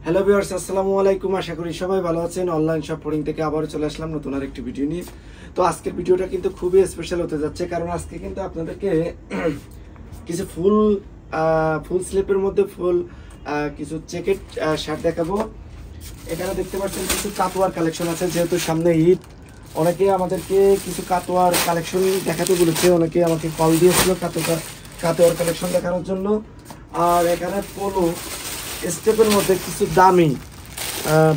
Hello viewers, আসসালামু আলাইকুম। আশা করি সবাই ভালো আছেন। অনলাইন শপ ফোরিং থেকে আবারও চলে আসলাম নতুন আরেকটি ভিডিও নিয়ে। তো আজকের ভিডিওটা কিন্তু খুবই স্পেশাল হতে যাচ্ছে, কারণ আজকে কিন্তু আপনাদেরকে কিছু ফুল স্লিপের মধ্যে কিছু জ্যাকেট শার্ট দেখাবো। এখানে দেখতে পাচ্ছেন কিছু কাতোয়ার কালেকশন আছে, যেহেতু সামনে ঈদ। অনেকে আমাদেরকে কিছু কাতোয়ার কালেকশন দেখাতে বলেছে, অনেকে আমাকে কল দিয়েছিল কাতোয়ার কালেকশন দেখানোর জন্য। আর এখানে পোলো স্টেপের মধ্যে কিছু দামি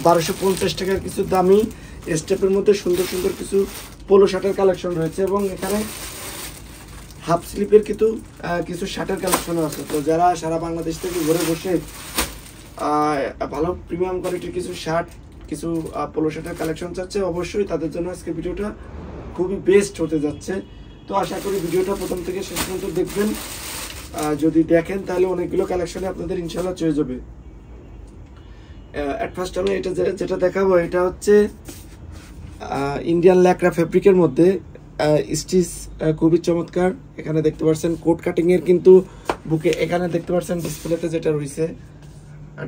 1250 টাকার কিছু দামি স্টেপের মধ্যে সুন্দর সুন্দর কিছু পোলো শার্টের কালেকশন রয়েছে, এবং এখানে হাফ স্লিপের কিছু শার্টের কালেকশনও আছে। তো যারা সারা বাংলাদেশ থেকে ঘরে বসে ভালো প্রিমিয়াম কোয়ালিটির কিছু শার্ট, কিছু পোলো শার্টের কালেকশন চাচ্ছে, অবশ্যই তাদের জন্য আজকে ভিডিওটা খুবই বেস্ট হতে যাচ্ছে। তো আশা করি ভিডিওটা প্রথম থেকে শেষ পর্যন্ত দেখবেন। যদি দেখেন তাহলে অনেকগুলো কালেকশনে আপনাদের ইনশাল্লাহ চয়ে যাবে। এট ফার্স্ট আমি যেটা দেখাবো, এটা হচ্ছে ইন্ডিয়ান ল্যাকড়া ফেব্রিকের মধ্যে স্টিচ খুবই চমৎকার। এখানে দেখতে পাচ্ছেন কোট কাটিং এর কিন্তু বুকে, এখানে দেখতে পাচ্ছেন ডিসপ্লেতে যেটা রয়েছে,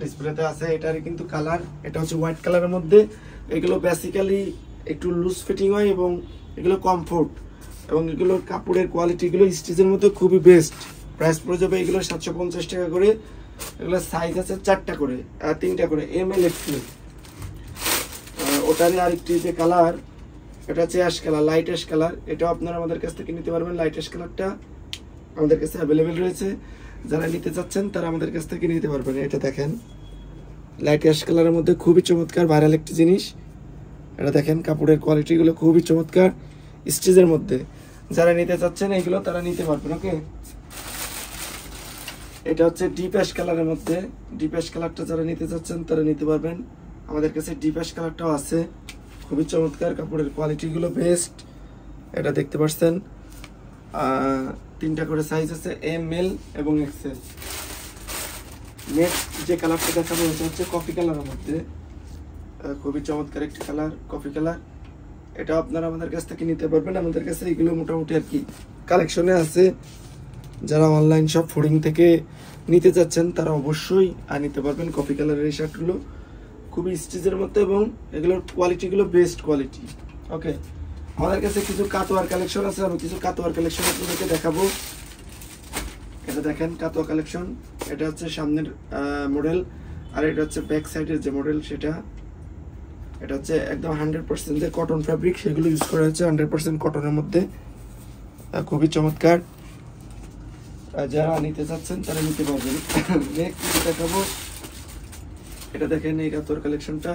ডিসপ্লেতে আছে, এটারই কিন্তু কালার, এটা হচ্ছে হোয়াইট কালারের মধ্যে। এগুলো বেসিক্যালি একটু লুজ ফিটিং হয় এবং এগুলো কমফোর্ট, এবং এগুলোর কাপড়ের কোয়ালিটিগুলো স্টিচের মধ্যে খুবই বেস্ট। প্রাইস পড়ে যাবে এগুলো 750 টাকা করে। এগুলো সাইজ আছে 3টা করে ML XL। ওটারই আরেকটি যে কালার, এটা হচ্ছে ash colour, light ash colour. এটাও আপনারা আমাদের কাছ থেকে নিতে পারবেন। লাইট অ্যাশ কালারটা আমাদের কাছে অ্যাভেলেবেল রয়েছে, যারা নিতে চাচ্ছেন তারা আমাদের কাছ থেকে নিতে পারবেন। এটা দেখেন লাইট অ্যাশ কালারের মধ্যে খুবই চমৎকার ভাইরাল একটি জিনিস। এটা দেখেন কাপড়ের কোয়ালিটিগুলো খুবই চমৎকার স্টিচের মধ্যে। যারা নিতে চাচ্ছেন এইগুলো তারা নিতে পারবেন। ওকে, এটা হচ্ছে ডিপ অ্যাশ কালারের মধ্যে। ডিপ অ্যাশ কালারটা যারা নিতে চাচ্ছেন তারা নিতে পারবেন। আমাদের কাছে ডিপ অ্যাশ কালারটাও আছে, খুবই চমৎকার, কাপড়ের কোয়ালিটিগুলো বেস্ট। এটা দেখতে পাচ্ছেন 3টা করে সাইজ আছে, ML এবং XL। নেক্সট যে কালারটা দেখাবো এটা হচ্ছে কফি কালারের মধ্যে, খুবই চমৎকার একটি কালার, কফি কালার। এটা আপনারা আমাদের কাছ থেকে নিতে পারবেন। আমাদের কাছে এগুলো মোটামুটি আর কি কালেকশনে আছে। যারা অনলাইন শপ ফোরিং থেকে নিতে চাচ্ছেন তারা অবশ্যই নিতে পারবেন। কফি কালারের এই শার্টগুলো খুবই স্টিচের মধ্যে, এবং এগুলোর কোয়ালিটিগুলো বেস্ট কোয়ালিটি। ওকে, আমাদের কাছে কিছু কাতোয়ার কালেকশন আছে, আমি কিছু কাতোয়ার কালেকশন আপনাদেরকে দেখাবো। এটা দেখেন কাতোয়া কালেকশন, এটা হচ্ছে সামনের মডেল, আর এটা হচ্ছে ব্যাক সাইডের যে মডেল সেটা। এটা হচ্ছে একদম 100% যে কটন ফ্যাব্রিক, সেগুলো ইউজ করা হয়েছে 100% কটনের মধ্যে, খুবই চমৎকার। যারা নিতে চাচ্ছেন তারা নিতে পারবেন। নেক্সট দেখাবো, এটা দেখেন এই কাতোয়ার কালেকশনটা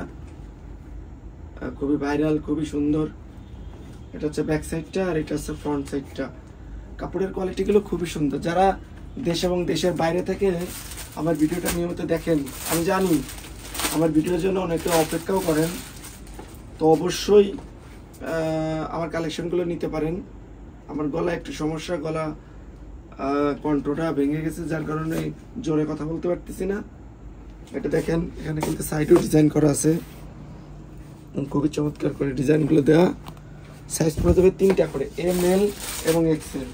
খুবই ভাইরাল, খুবই সুন্দর। এটা হচ্ছে ব্যাক সাইডটা, আর এটা হচ্ছে ফ্রন্ট সাইডটা। কাপড়ের কোয়ালিটিগুলো খুবই সুন্দর। যারা দেশ এবং দেশের বাইরে থেকে আমার ভিডিওটা নিয়মিত দেখেন, আমি জানি আমার ভিডিওর জন্য অনেকে অপেক্ষাও করেন, তো অবশ্যই আমার কালেকশনগুলো নিতে পারেন। আমার গলা একটু সমস্যা, গলা কণ্ঠটা ভেঙে গেছে, যার কারণে জোরে কথা বলতে পারতেছি না। এটা দেখেন এখানে কিন্তু সাইডও ডিজাইন করা আছে, খুবই চমৎকার করে ডিজাইনগুলো দেওয়া। সাইজ পড়ে যাবে 3টা করে, ML এবং XL।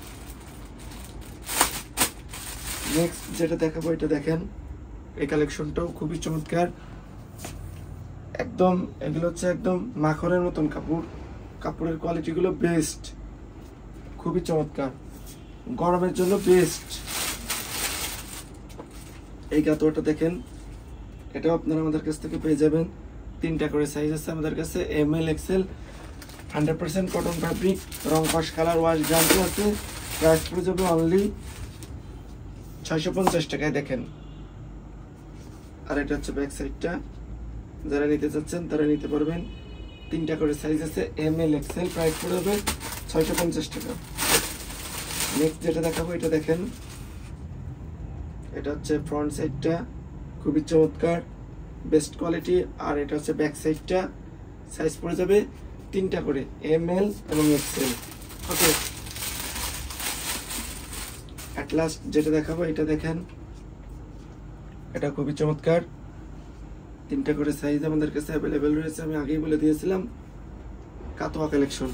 নেক্সট যেটা দেখাবো, এটা দেখেন এই কালেকশনটাও খুবই চমৎকার, একদম এগুলো হচ্ছে একদম মাখনের মতন কাপড়, কাপড়ের কোয়ালিটিগুলো বেস্ট, খুবই চমৎকার, গরমের জন্য বেস্ট। এই কাতোয়াটা দেখেন, এটাও আপনারা আমাদের কাছ থেকে পেয়ে যাবেন। 3টা করে সাইজ আছে আমাদের কাছে, ML XL, 100% কটন ফ্যাব্রিক, রং কস কালার ওয়াশ গ্যারান্টি আছে। প্রাইস পড়ে যাবে অনলি 650 টাকায়। দেখেন, আর এটা হচ্ছে ব্যাক সাইডটা। যারা নিতে চাচ্ছেন তারা নিতে পারবেন। 3টা করে সাইজ আছে, ML XL, প্রাইস পড়ে যাবে 650 টাকা। নেক্সট যেটা দেখাবো, এটা দেখেন, এটা হচ্ছে ফ্রন্ট সাইডটা, খুবই চমৎকার, বেস্ট কোয়ালিটি। আর এটা হচ্ছে ব্যাক সাইডটা, সাইজ পড়ে যাবে 3টা করে, ML এবং XL। ওকে, অ্যাট লাস্ট যেটা দেখাবো, এটা দেখেন, এটা খুবই চমৎকার, 3টা করে সাইজ আমাদের কাছে অ্যাভেলেবেল রয়েছে। আমি আগেই বলে দিয়েছিলাম কাতোয়া কালেকশন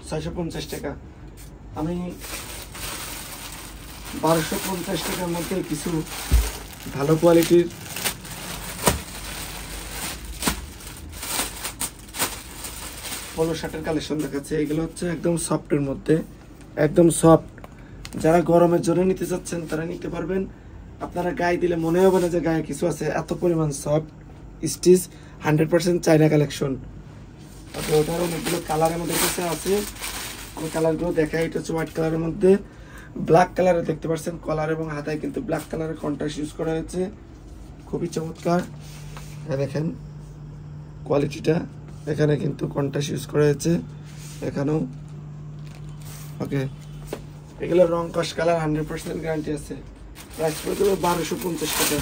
650 টাকা। আমি 1250 টাকার মধ্যে কিছু ভালো কোয়ালিটির পোলো শার্টের কালেকশন দেখাচ্ছে। এগুলো হচ্ছে একদম সফটের মধ্যে, একদম সফট। যারা গরমের জন্য নিতে চাচ্ছেন তারা নিতে পারবেন। আপনারা গায়ে দিলে মনে হবে না যে গায়ে কিছু আছে, এত পরিমাণ সফট স্টিচ, 100% চাইনা কালেকশন। ওকে, ওটার অনেকগুলো কালার আমাদের কাছে আছে, আমি কালারগুলো দেখাই। এটা হচ্ছে হোয়াইট কালারের মধ্যে ব্ল্যাক কালারে দেখতে পাচ্ছেন, কলার এবং হাতায় কিন্তু ব্ল্যাক কালারের কন্ট্রাস্ট ইউজ করা হয়েছে, খুবই চমৎকার। দেখেন কোয়ালিটিটা, এখানে কিন্তু কন্ট্রাস্ট ইউজ করা হয়েছে এখানেও। ওকে, এগুলো রং কস কালার 100% গ্যারান্টি আছে। প্রাইস পড়ে যাবে 1250 টাকা।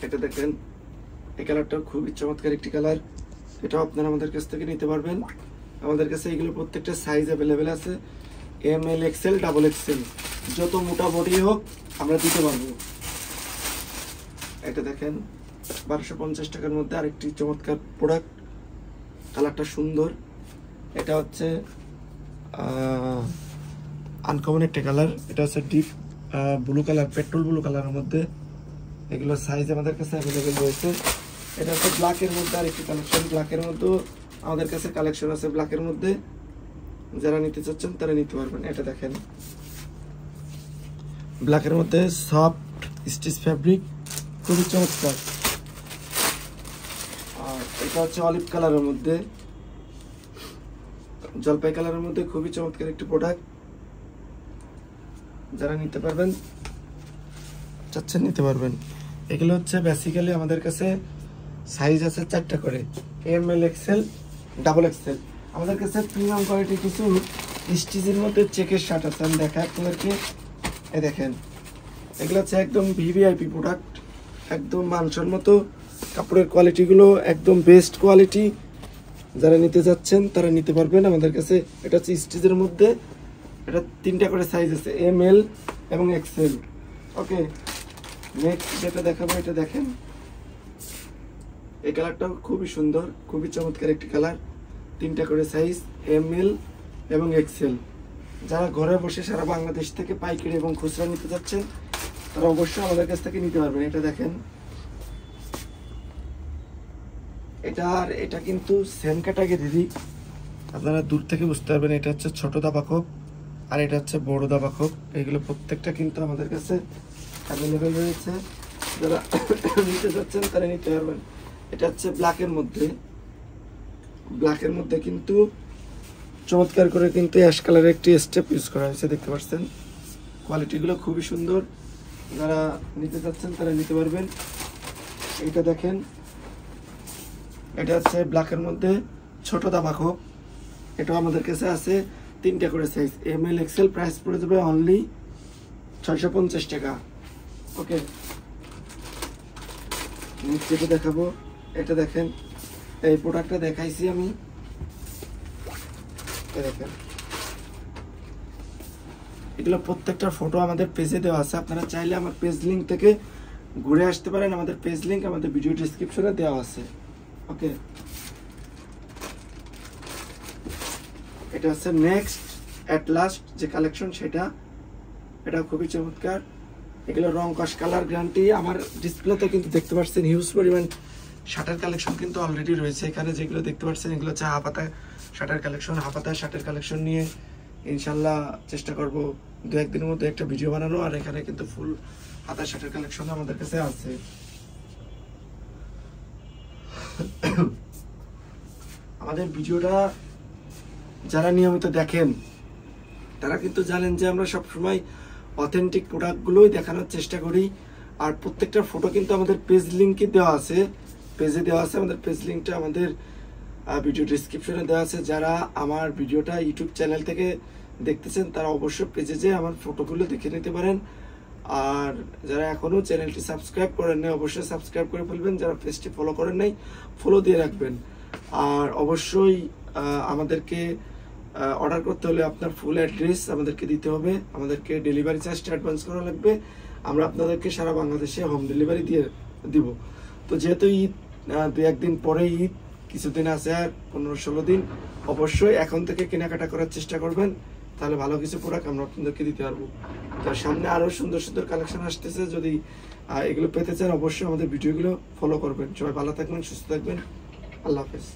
এটা দেখেন, এই কালারটা খুবই চমৎকার একটি কালার, এটাও আপনারা আমাদের কাছ থেকে নিতে পারবেন। আমাদের কাছে এগুলো প্রত্যেকটা সাইজ অ্যাভেলেবেল আছে, ML XL XXL, যত মোটা বডি হোক আমরা দিতে পারবো। এটা দেখেন 1250 টাকার মধ্যে আরেকটি চমৎকার প্রোডাক্ট, কালারটা সুন্দর। এটা হচ্ছে আনকমন একটা কালার, এটা হচ্ছে deep blue colour, petrol blue কালারের মধ্যে। এগুলো সাইজ আমাদের কাছে অ্যাভেলেবেল রয়েছে। এটা হচ্ছে ব্ল্যাকের মধ্যে আরেকটি কালেকশন, ব্ল্যাকের মধ্যেও আমাদের কাছে কালেকশন আছে। ব্ল্যাকের মধ্যে যারা নিতে চাচ্ছেন তারা নিতে পারবেন। এটা দেখেন ব্ল্যাকের মধ্যে সফট স্টিচ ফ্যাব্রিক, খুবই চমৎকার। আর এটা হচ্ছে অলিভ কালারের মধ্যে, জলপাই কালারের মধ্যে, খুবই চমৎকার একটি প্রোডাক্ট। যারা নিতে পারবেন চাচ্ছেন নিতে পারবেন। এগুলো হচ্ছে বেসিক্যালি আমাদের কাছে সাইজ আছে 4টা করে, ML XL XXL। আমাদের কাছে প্রিমিয়াম কোয়ালিটির কিছু স্টিচের মধ্যে চেকের শার্ট আছে, আমি দেখাই আপনাদেরকে। এই দেখেন, এগুলো হচ্ছে একদম VVIP প্রোডাক্ট, একদম মানসম্মত কাপড়ের কোয়ালিটিগুলো একদম বেস্ট কোয়ালিটি। যারা নিতে যাচ্ছেন তারা নিতে পারবেন আমাদের কাছে। এটা হচ্ছে স্টিচের মধ্যে, এটা 3টা করে সাইজ আছে, ML এবং XL। ওকে, নেক্সট যেটা দেখাবো, এটা দেখেন, এই কালারটাও খুবই সুন্দর, খুবই চমৎকার একটি কালার, 3টা করে সাইজ, ML এবং XL। যারা ঘরে বসে সারা বাংলাদেশ থেকে পাইকারি এবং খুচরা নিতে যাচ্ছেন তারা অবশ্যই আমাদের কাছ থেকে নিতে পারবেন। এটা দেখেন, এটা কিন্তু সেম ক্যাটাগরি, আপনারা দূর থেকে বুঝতে পারবেন। এটা হচ্ছে ছোট দাবা খোপ আর এটা হচ্ছে বড় দাবা খোপ। এগুলো প্রত্যেকটা কিন্তু আমাদের কাছে অ্যাভেলেবেল রয়েছে, যারা নিতে চাচ্ছেন তারা নিতে পারবেন। এটা হচ্ছে ব্ল্যাকের মধ্যে, ব্ল্যাকের মধ্যে কিন্তু চমৎকার করে কিন্তু অ্যাশ কালারের একটি স্টেপ ইউজ করা হয়েছে, দেখতে পাচ্ছেন। কোয়ালিটিগুলো খুবই সুন্দর, যারা নিতে চাচ্ছেন তারা নিতে পারবেন। এটা দেখেন, এটা হচ্ছে ব্ল্যাকের মধ্যে ছোট দাবা খোপ, এটাও আমাদের কাছে আছে 3টা করে সাইজ, ML XL। প্রাইস পড়ে যাবে অনলি 650 টাকা। ওকে, নেক্সট যেটা দেখাবো, এটা দেখেন, এই প্রোডাক্টটা দেখাইছি আমি। দেখেন, এগুলো প্রত্যেকটা ফটো আমাদের পেজে দেওয়া আছে, আপনারা চাইলে আমার পেজ লিঙ্ক থেকে ঘুরে আসতে পারেন। আমাদের পেজ লিঙ্ক আমাদের ভিডিও ডেসক্রিপশনে দেওয়া আছে। ওকে, এটা হচ্ছে নেক্সট অ্যাট লাস্ট যে কালেকশন, সেটা এটা খুবই চমৎকার। এগুলো রং কস কালার গ্যারান্টি। আমার ডিসপ্লেতে কিন্তু দেখতে পাচ্ছেন হিউজ পরিমাণ শার্টের কালেকশন কিন্তু অলরেডি রয়েছে। এখানে যেগুলো দেখতে পাচ্ছেন এগুলো হচ্ছে হাফাতা শার্টের কালেকশন। হাফাতা শার্টের কালেকশন নিয়ে ইনশাল্লাহ চেষ্টা করব 2-1 দিনের মধ্যে একটা ভিডিও বানানো। আর এখানে কিন্তু ফুল হাতা শার্টের কালেকশন আমাদের কাছে আছে। আমাদের ভিডিওটা যারা নিয়মিত দেখেন তারা কিন্তু জানেন যে আমরা সবসময় অথেন্টিক প্রোডাক্টগুলোই দেখানোর চেষ্টা করি। আর প্রত্যেকটা ফটো কিন্তু আমাদের পেজ লিঙ্কে দেওয়া আছে, পেজে দেওয়া আছে। আমাদের পেজ লিঙ্কটা আমাদের ভিডিও ডিসক্রিপশনে দেওয়া আছে। যারা আমার ভিডিওটা ইউটিউব চ্যানেল থেকে দেখতেছেন তারা অবশ্যই পেজে যেয়ে আমার ফটোগুলো দেখে নিতে পারেন। আর যারা এখনও চ্যানেলটি সাবস্ক্রাইব করেন নাই অবশ্যই সাবস্ক্রাইব করে ফেলবেন। যারা পেজটি ফলো করেন নাই ফলো দিয়ে রাখবেন। আর অবশ্যই আমাদেরকে অর্ডার করতে হলে আপনার ফুল অ্যাড্রেস আমাদেরকে দিতে হবে, আমাদেরকে ডেলিভারি চার্জটা অ্যাডভান্স করা লাগবে। আমরা আপনাদেরকে সারা বাংলাদেশে হোম ডেলিভারি দিয়ে দিব। তো যেহেতু ঈদ 2-1 দিন পরে ঈদ, কিছুদিন আছে আর 15-16 দিন, অবশ্যই এখন থেকে কেনাকাটা করার চেষ্টা করবেন, তাহলে ভালো কিছু প্রোডাক্ট আমরা আপনাদেরকে দিতে পারবো। তো সামনে আরও সুন্দর সুন্দর কালেকশন আসতেছে, যদি এগুলো পেতে চান অবশ্যই আমাদের ভিডিওগুলো ফলো করবেন। সবাই ভালো থাকবেন, সুস্থ থাকবেন, আল্লাহ হাফেজ।